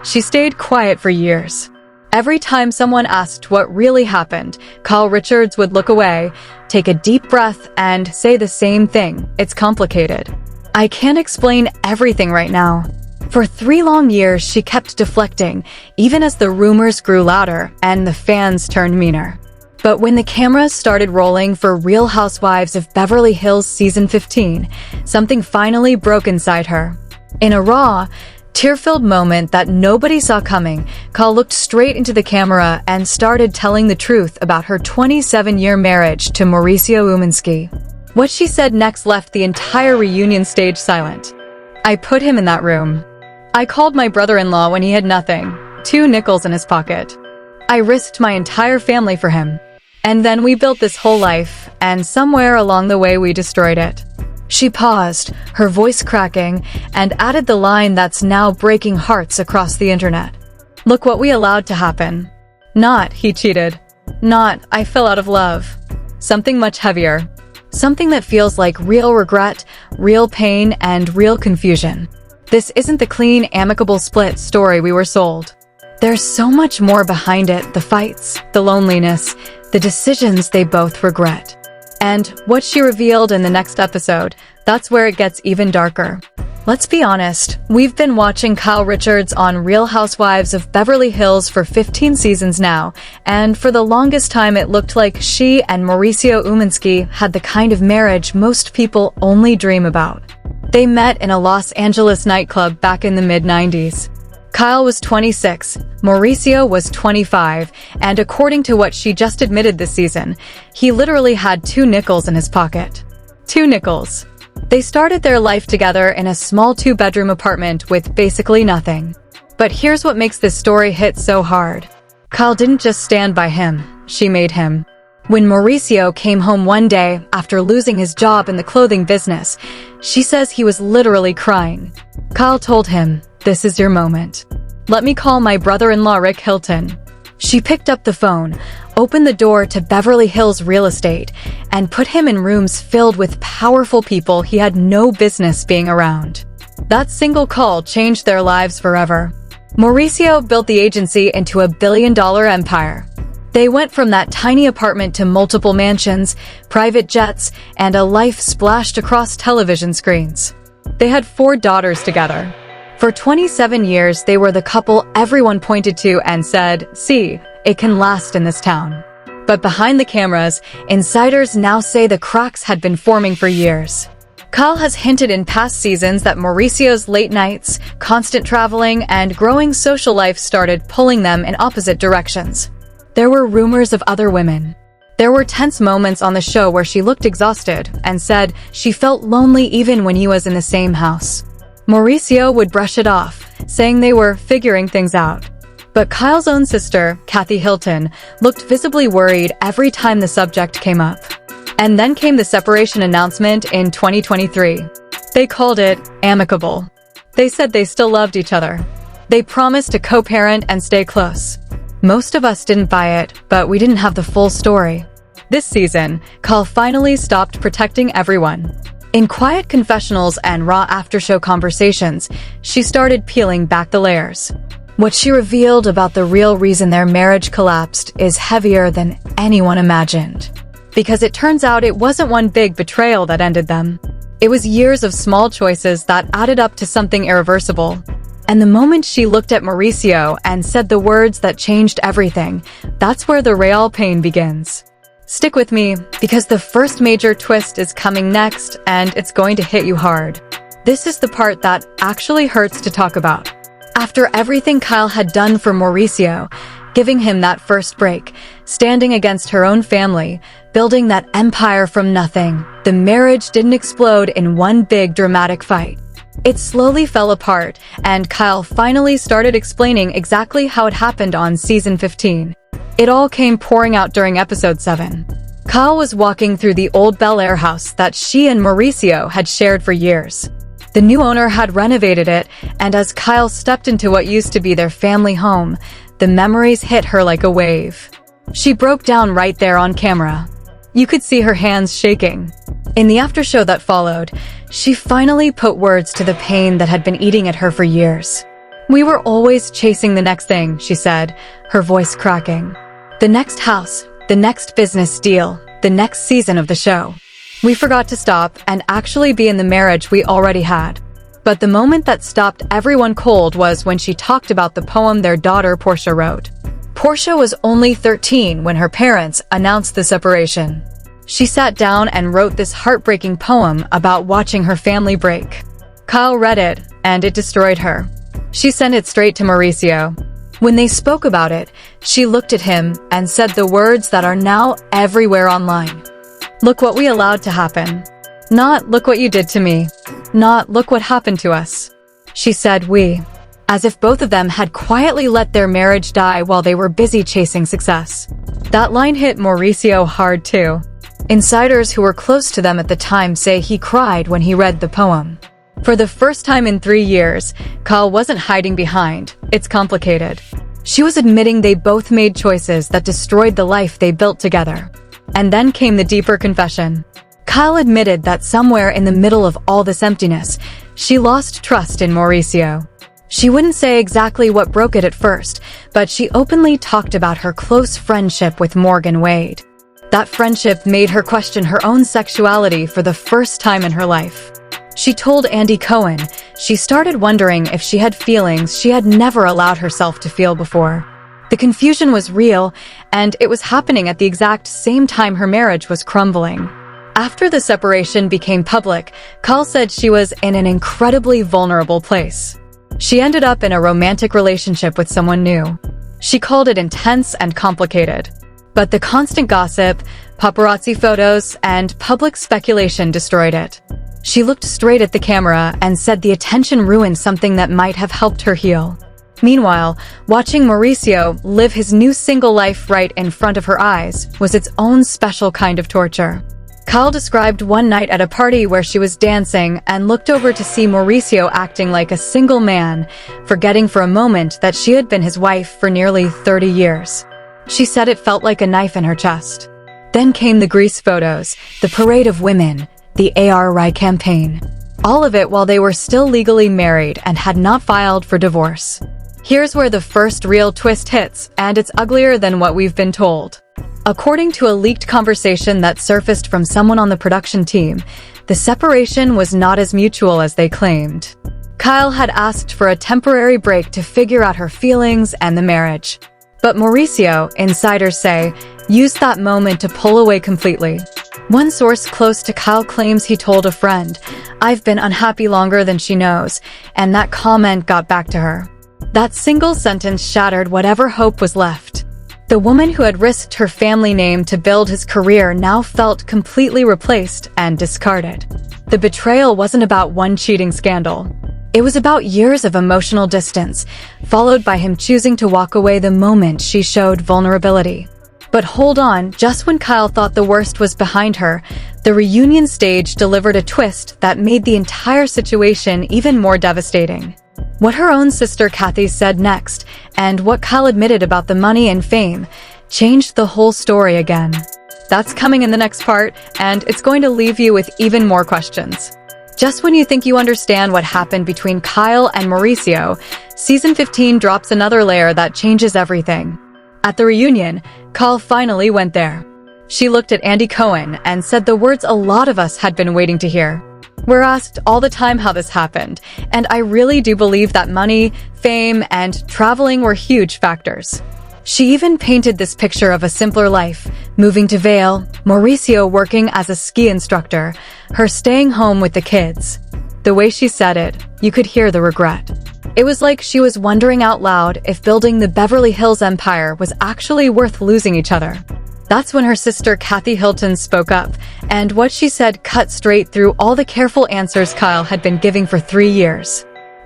She stayed quiet for years. Every time someone asked what really happened, Kyle Richards would look away, take a deep breath, and say the same thing. It's complicated. I can't explain everything right now. For 3 long years, she kept deflecting, even as the rumors grew louder and the fans turned meaner. But when the cameras started rolling for Real Housewives of Beverly Hills Season 15, something finally broke inside her. In a raw, tear-filled moment that nobody saw coming, Kyle looked straight into the camera and started telling the truth about her 27-year marriage to Mauricio Umansky. What she said next left the entire reunion stage silent. I put him in that room. I called my brother-in-law when he had nothing, 2 nickels in his pocket. I risked my entire family for him. And then we built this whole life, and somewhere along the way we destroyed it. She paused, her voice cracking, and added the line that's now breaking hearts across the internet. Look what we allowed to happen. Not, he cheated. Not, I fell out of love. Something much heavier. Something that feels like real regret, real pain, and real confusion. This isn't the clean, amicable split story we were sold. There's so much more behind it, the fights, the loneliness, the decisions they both regret. And what she revealed in the next episode, that's where it gets even darker. Let's be honest, we've been watching Kyle Richards on Real Housewives of Beverly Hills for 15 seasons now, and for the longest time it looked like she and Mauricio Umansky had the kind of marriage most people only dream about. They met in a Los Angeles nightclub back in the mid-90s. Kyle was 26, Mauricio was 25, and according to what she just admitted this season, he literally had 2 nickels in his pocket. 2 nickels. They started their life together in a small 2-bedroom apartment with basically nothing. But here's what makes this story hit so hard. Kyle didn't just stand by him, she made him. When Mauricio came home one day after losing his job in the clothing business, she says he was literally crying. Kyle told him, "This is your moment. Let me call my brother-in-law Rick Hilton." She picked up the phone, opened the door to Beverly Hills real estate, and put him in rooms filled with powerful people he had no business being around. That single call changed their lives forever. Mauricio built the agency into a billion-dollar empire. They went from that tiny apartment to multiple mansions, private jets, and a life splashed across television screens. They had 4 daughters together. For 27 years, they were the couple everyone pointed to and said, "See, it can last in this town." But behind the cameras, insiders now say the cracks had been forming for years. Kyle has hinted in past seasons that Mauricio's late nights, constant traveling, and growing social life started pulling them in opposite directions. There were rumors of other women. There were tense moments on the show where she looked exhausted and said she felt lonely even when he was in the same house. Mauricio would brush it off, saying they were figuring things out. But Kyle's own sister, Kathy Hilton, looked visibly worried every time the subject came up. And then came the separation announcement in 2023. They called it amicable. They said they still loved each other. They promised to co-parent and stay close. Most of us didn't buy it, but we didn't have the full story. This season, Kyle finally stopped protecting everyone. In quiet confessionals and raw after-show conversations, she started peeling back the layers. What she revealed about the real reason their marriage collapsed is heavier than anyone imagined. Because it turns out it wasn't one big betrayal that ended them. It was years of small choices that added up to something irreversible. And the moment she looked at Mauricio and said the words that changed everything, that's where the real pain begins. Stick with me, because the first major twist is coming next, and it's going to hit you hard. This is the part that actually hurts to talk about. After everything Kyle had done for Mauricio, giving him that first break, standing against her own family, building that empire from nothing, the marriage didn't explode in one big dramatic fight. It slowly fell apart, and Kyle finally started explaining exactly how it happened on season 15. It all came pouring out during episode 7. Kyle was walking through the old Bel Air house that she and Mauricio had shared for years. The new owner had renovated it, and as Kyle stepped into what used to be their family home, the memories hit her like a wave. She broke down right there on camera. You could see her hands shaking. In the after show that followed, she finally put words to the pain that had been eating at her for years. "We were always chasing the next thing," she said, her voice cracking. "The next house, the next business deal, the next season of the show. We forgot to stop and actually be in the marriage we already had." But the moment that stopped everyone cold was when she talked about the poem their daughter Portia wrote. Portia was only 13 when her parents announced the separation. She sat down and wrote this heartbreaking poem about watching her family break. Kyle read it, and it destroyed her. She sent it straight to Mauricio. When they spoke about it, she looked at him and said the words that are now everywhere online. "Look what we allowed to happen. Not, look what you did to me. Not, look what happened to us." She said we, as if both of them had quietly let their marriage die while they were busy chasing success. That line hit Mauricio hard too. Insiders who were close to them at the time say he cried when he read the poem. For the first time in 3 years, Kyle wasn't hiding behind, "It's complicated." She was admitting they both made choices that destroyed the life they built together. And then came the deeper confession. Kyle admitted that somewhere in the middle of all this emptiness, she lost trust in Mauricio. She wouldn't say exactly what broke it at first, but she openly talked about her close friendship with Morgan Wade. That friendship made her question her own sexuality for the first time in her life. She told Andy Cohen she started wondering if she had feelings she had never allowed herself to feel before. The confusion was real, and it was happening at the exact same time her marriage was crumbling. After the separation became public, Kyle said she was in an incredibly vulnerable place. She ended up in a romantic relationship with someone new. She called it intense and complicated. But the constant gossip, paparazzi photos, and public speculation destroyed it. She looked straight at the camera and said the attention ruined something that might have helped her heal. Meanwhile, watching Mauricio live his new single life right in front of her eyes was its own special kind of torture. Kyle described one night at a party where she was dancing and looked over to see Mauricio acting like a single man, forgetting for a moment that she had been his wife for nearly 30 years. She said it felt like a knife in her chest. Then came the Greece photos, the parade of women, the RHOBH campaign. All of it while they were still legally married and had not filed for divorce. Here's where the first real twist hits, and it's uglier than what we've been told. According to a leaked conversation that surfaced from someone on the production team, the separation was not as mutual as they claimed. Kyle had asked for a temporary break to figure out her feelings and the marriage. But Mauricio, insiders say, used that moment to pull away completely. One source close to Kyle claims he told a friend, "I've been unhappy longer than she knows," and that comment got back to her. That single sentence shattered whatever hope was left. The woman who had risked her family name to build his career now felt completely replaced and discarded. The betrayal wasn't about one cheating scandal. It was about years of emotional distance, followed by him choosing to walk away the moment she showed vulnerability. But hold on, just when Kyle thought the worst was behind her, the reunion stage delivered a twist that made the entire situation even more devastating. What her own sister Kathy said next, and what Kyle admitted about the money and fame, changed the whole story again. That's coming in the next part, and it's going to leave you with even more questions. Just when you think you understand what happened between Kyle and Mauricio, Season 15 drops another layer that changes everything. At the reunion, Kyle finally went there. She looked at Andy Cohen and said the words a lot of us had been waiting to hear. We're asked all the time how this happened, and I really do believe that money, fame, and traveling were huge factors. She even painted this picture of a simpler life, moving to Vail, Mauricio working as a ski instructor, her staying home with the kids. The way she said it, you could hear the regret. It was like she was wondering out loud if building the Beverly Hills empire was actually worth losing each other. That's when her sister Kathy Hilton spoke up, and what she said cut straight through all the careful answers Kyle had been giving for 3 years.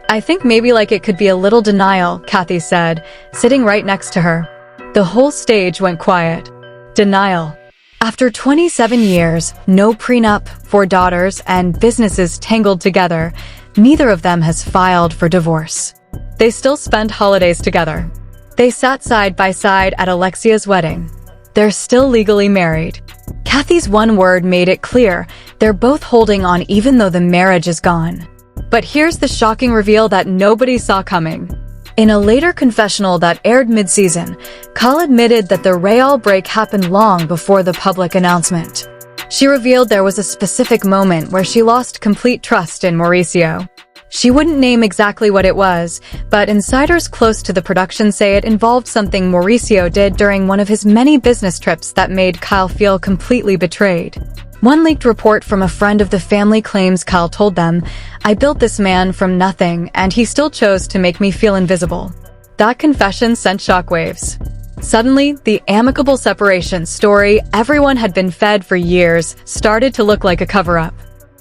"I think maybe like it could be a little denial," Kathy said, sitting right next to her. The whole stage went quiet. Denial. After 27 years, no prenup, 4 daughters, and businesses tangled together, neither of them has filed for divorce. They still spend holidays together. They sat side by side at Alexia's wedding. They're still legally married. Kathy's one word made it clear they're both holding on even though the marriage is gone. But here's the shocking reveal that nobody saw coming. In a later confessional that aired mid-season, Kyle admitted that the RHOBH break happened long before the public announcement. She revealed there was a specific moment where she lost complete trust in Mauricio. She wouldn't name exactly what it was, but insiders close to the production say it involved something Mauricio did during one of his many business trips that made Kyle feel completely betrayed. One leaked report from a friend of the family claims Kyle told them, "I built this man from nothing, and he still chose to make me feel invisible." That confession sent shockwaves. Suddenly, the amicable separation story everyone had been fed for years started to look like a cover-up.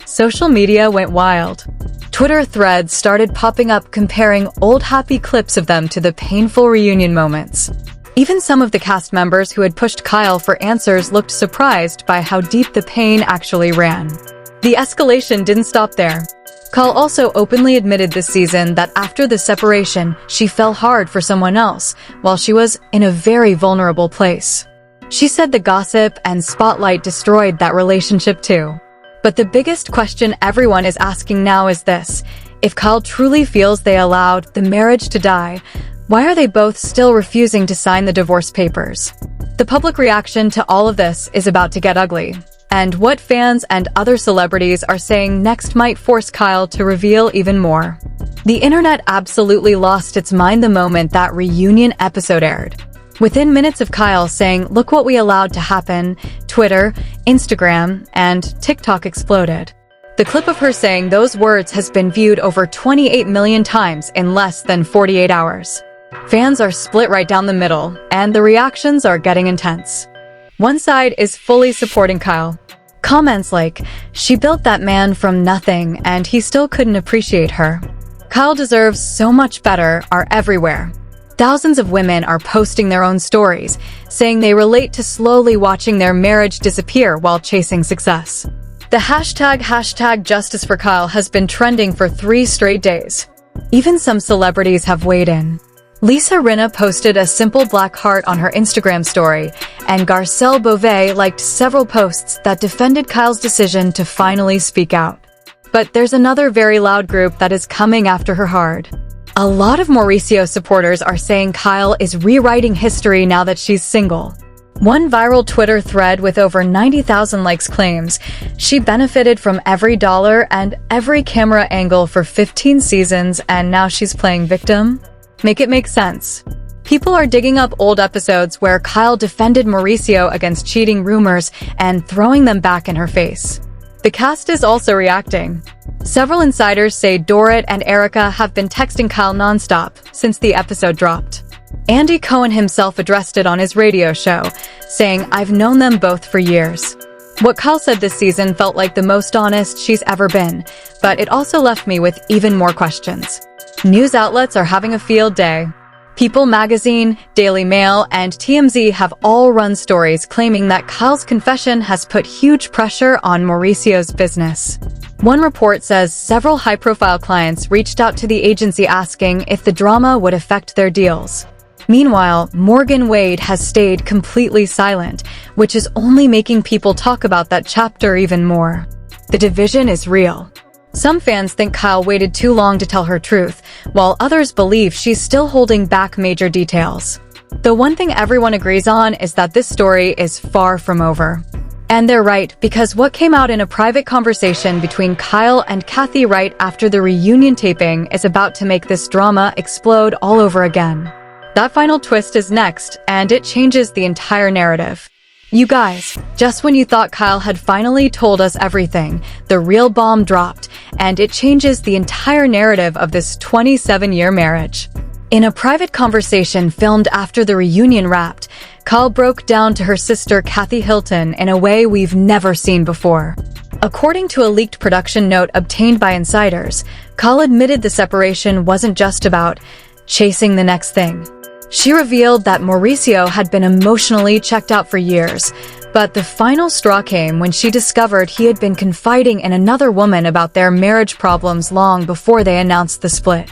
Social media went wild. Twitter threads started popping up comparing old happy clips of them to the painful reunion moments. Even some of the cast members who had pushed Kyle for answers looked surprised by how deep the pain actually ran. The escalation didn't stop there. Kyle also openly admitted this season that after the separation, she fell hard for someone else, while she was in a very vulnerable place. She said the gossip and spotlight destroyed that relationship too. But the biggest question everyone is asking now is this: if Kyle truly feels they allowed the marriage to die, why are they both still refusing to sign the divorce papers? The public reaction to all of this is about to get ugly. And what fans and other celebrities are saying next might force Kyle to reveal even more. The internet absolutely lost its mind the moment that reunion episode aired. Within minutes of Kyle saying, "Look what we allowed to happen," Twitter, Instagram, and TikTok exploded. The clip of her saying those words has been viewed over 28 million times in less than 48 hours. Fans are split right down the middle, and the reactions are getting intense. One side is fully supporting Kyle. Comments like, "She built that man from nothing and he still couldn't appreciate her. Kyle deserves so much better," are everywhere. Thousands of women are posting their own stories, saying they relate to slowly watching their marriage disappear while chasing success. The hashtag Justice for Kyle has been trending for 3 straight days. Even some celebrities have weighed in. Lisa Rinna posted a simple black heart on her Instagram story, and Garcelle Beauvais liked several posts that defended Kyle's decision to finally speak out. But there's another very loud group that is coming after her hard. A lot of Mauricio supporters are saying Kyle is rewriting history now that she's single. One viral Twitter thread with over 90,000 likes claims, "She benefited from every dollar and every camera angle for 15 seasons and now she's playing victim." Make it make sense. People are digging up old episodes where Kyle defended Mauricio against cheating rumors and throwing them back in her face. The cast is also reacting. Several insiders say Dorit and Erica have been texting Kyle nonstop since the episode dropped. Andy Cohen himself addressed it on his radio show, saying, "I've known them both for years." What Kyle said this season felt like the most honest she's ever been, but it also left me with even more questions. News outlets are having a field day. People Magazine, Daily Mail, and TMZ have all run stories claiming that Kyle's confession has put huge pressure on Mauricio's business. One report says several high-profile clients reached out to the agency asking if the drama would affect their deals. Meanwhile, Morgan Wade has stayed completely silent, which is only making people talk about that chapter even more. The division is real. Some fans think Kyle waited too long to tell her truth, while others believe she's still holding back major details. The one thing everyone agrees on is that this story is far from over. And they're right, because what came out in a private conversation between Kyle and Kathy right after the reunion taping is about to make this drama explode all over again. That final twist is next, and it changes the entire narrative. You guys, just when you thought Kyle had finally told us everything, the real bomb dropped, and it changes the entire narrative of this 27-year marriage. In a private conversation filmed after the reunion wrapped, Kyle broke down to her sister Kathy Hilton in a way we've never seen before. According to a leaked production note obtained by insiders, Kyle admitted the separation wasn't just about chasing the next thing. She revealed that Mauricio had been emotionally checked out for years, but the final straw came when she discovered he had been confiding in another woman about their marriage problems long before they announced the split.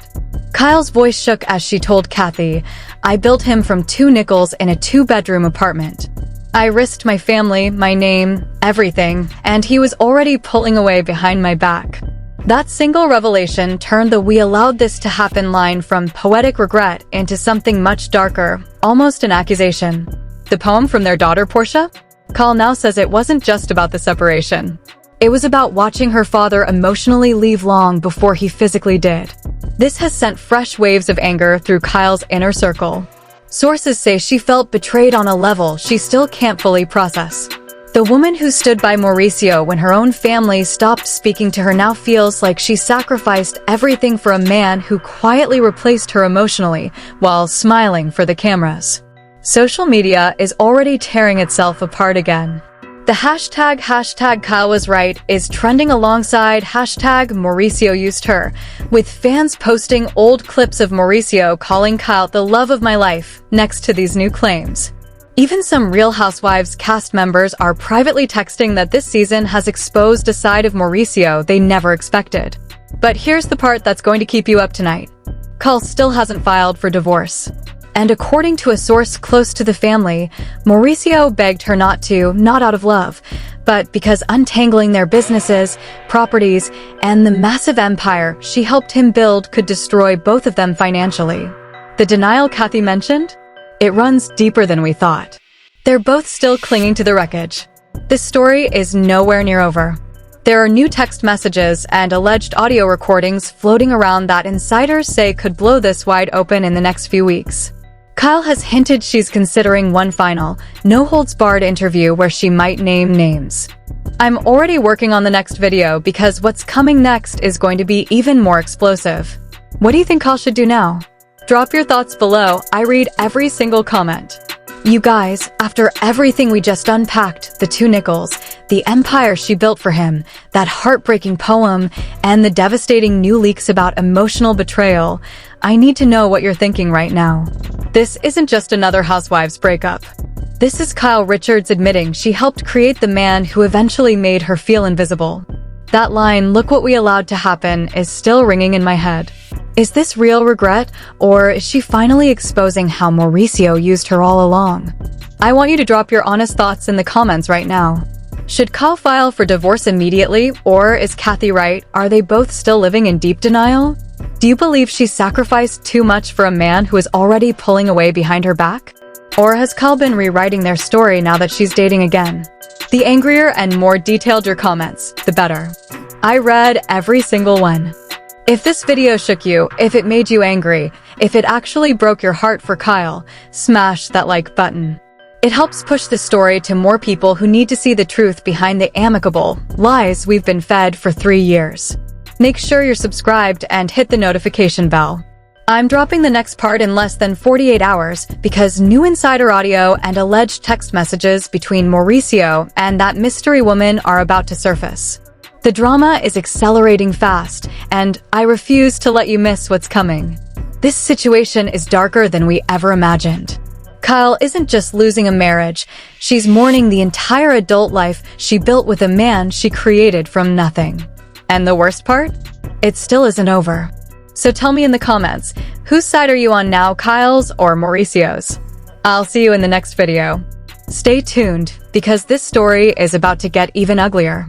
Kyle's voice shook as she told Kathy, "I built him from 2 nickels in a 2-bedroom apartment. I risked my family, my name, everything, and he was already pulling away behind my back." That single revelation turned the "we allowed this to happen" line from poetic regret into something much darker, almost an accusation. The poem from their daughter, Portia? Kyle now says it wasn't just about the separation. It was about watching her father emotionally leave long before he physically did. This has sent fresh waves of anger through Kyle's inner circle. Sources say she felt betrayed on a level she still can't fully process. The woman who stood by Mauricio when her own family stopped speaking to her now feels like she sacrificed everything for a man who quietly replaced her emotionally while smiling for the cameras. Social media is already tearing itself apart again. The hashtag Kyle was right is trending alongside hashtag Mauricio used her, with fans posting old clips of Mauricio calling Kyle the love of my life next to these new claims. Even some Real Housewives cast members are privately texting that this season has exposed a side of Mauricio they never expected. But here's the part that's going to keep you up tonight. Kyle still hasn't filed for divorce. And according to a source close to the family, Mauricio begged her not to, not out of love, but because untangling their businesses, properties, and the massive empire she helped him build could destroy both of them financially. The denial Kathy mentioned? It runs deeper than we thought. They're both still clinging to the wreckage. This story is nowhere near over. There are new text messages and alleged audio recordings floating around that insiders say could blow this wide open in the next few weeks. Kyle has hinted she's considering one final, no-holds-barred interview where she might name names. I'm already working on the next video because what's coming next is going to be even more explosive. What do you think Kyle should do now? Drop your thoughts below. I read every single comment. You guys, after everything we just unpacked, the 2 nickels, the empire she built for him, that heartbreaking poem, and the devastating new leaks about emotional betrayal, I need to know what you're thinking right now. This isn't just another Housewives breakup. This is Kyle Richards admitting she helped create the man who eventually made her feel invisible. That line, "look what we allowed to happen," is still ringing in my head. Is this real regret, or is she finally exposing how Mauricio used her all along? I want you to drop your honest thoughts in the comments right now. Should Kyle file for divorce immediately, or is Kathy right? Are they both still living in deep denial? Do you believe she sacrificed too much for a man who is already pulling away behind her back? Or has Kyle been rewriting their story now that she's dating again? The angrier and more detailed your comments, the better. I read every single one. If this video shook you, if it made you angry, if it actually broke your heart for Kyle, smash that like button. It helps push the story to more people who need to see the truth behind the amicable lies we've been fed for 3 years. Make sure you're subscribed and hit the notification bell. I'm dropping the next part in less than 48 hours because new insider audio and alleged text messages between Mauricio and that mystery woman are about to surface. The drama is accelerating fast, and I refuse to let you miss what's coming. This situation is darker than we ever imagined. Kyle isn't just losing a marriage, she's mourning the entire adult life she built with a man she created from nothing. And the worst part? It still isn't over. So tell me in the comments, whose side are you on now, Kyle's or Mauricio's? I'll see you in the next video. Stay tuned, because this story is about to get even uglier.